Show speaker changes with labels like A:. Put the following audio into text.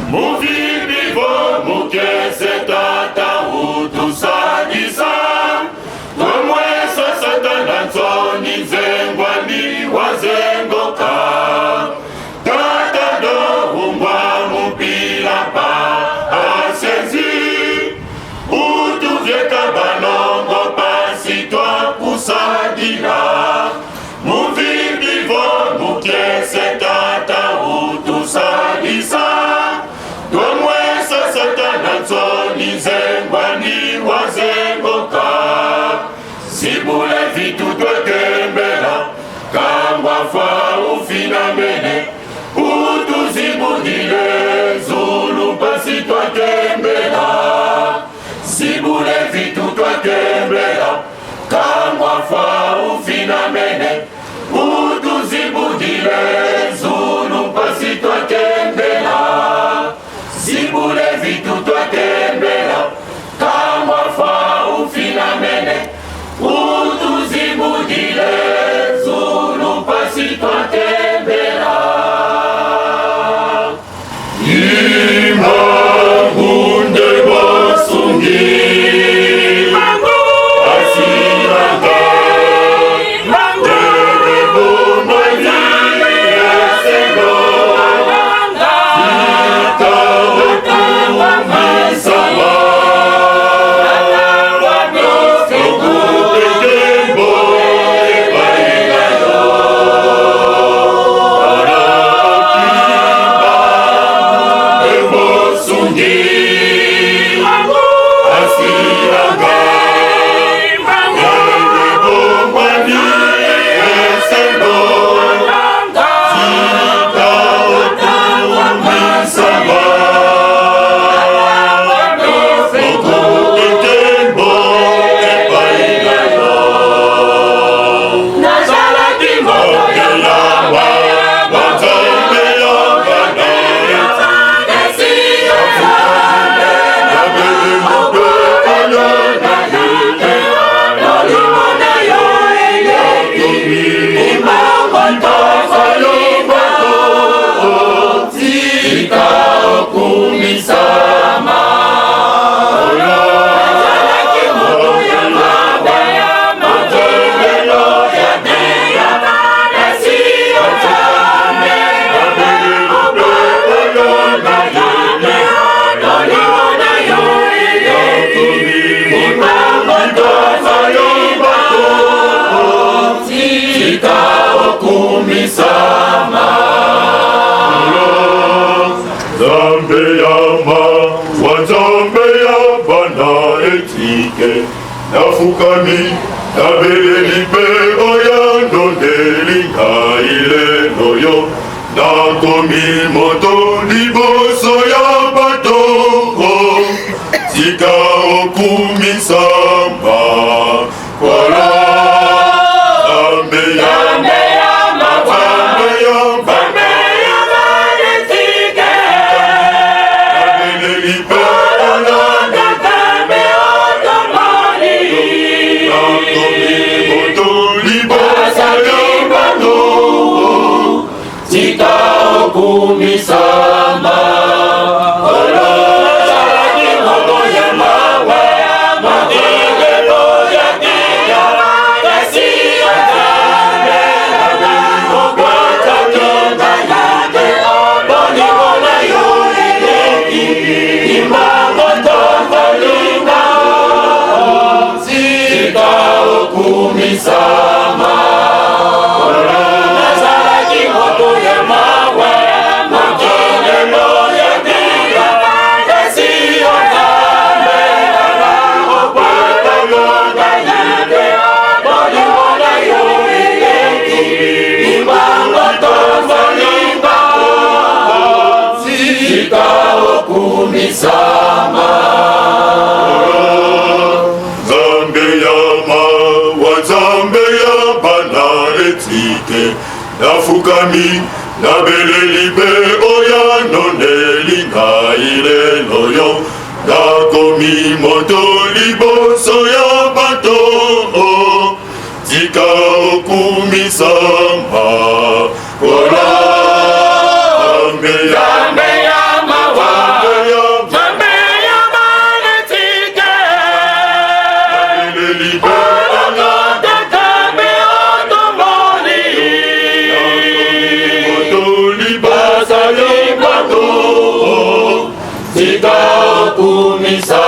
A: muvivivo mukese tata utusadisa twemwesa satana ntsoni nzengwani wazengoka tata dohungwa mupila pa asenzi utuvyeka balongo pasitwa kusadila muvivivo mukese tata utusadisa twemwesa satana ntsoni nzengwani wazengoka sibule vitu twekembela kangwa fa ufina mene utuzibudile zulu pasi twekembela sibule vitu twekembela kangwa fa ufina mene utuzibudile zulu pasi twekembela sibule vitu twekembela kangwa fa ufina mene utuzibudile zulu pasi twekembela imangunde bosungi nafukami nabelelipe oyando ndelinga ile noyo nakomi moto liboso ya bato tika okumisamba kola zambe ya kumisama olo salaki moto ya mawe mategelo ya tia kasi atame na mokata tonda yake boni mona yuri leki imamo tonda linga sika kumisama olo salaki moto ya mawe kumisama zambe ya mawa zambe ya banaretike nafukami nabelelipe oyano nelinga ile noyo nakomi moto liboso ya bato tika okumisama kola zambe ya mawa misa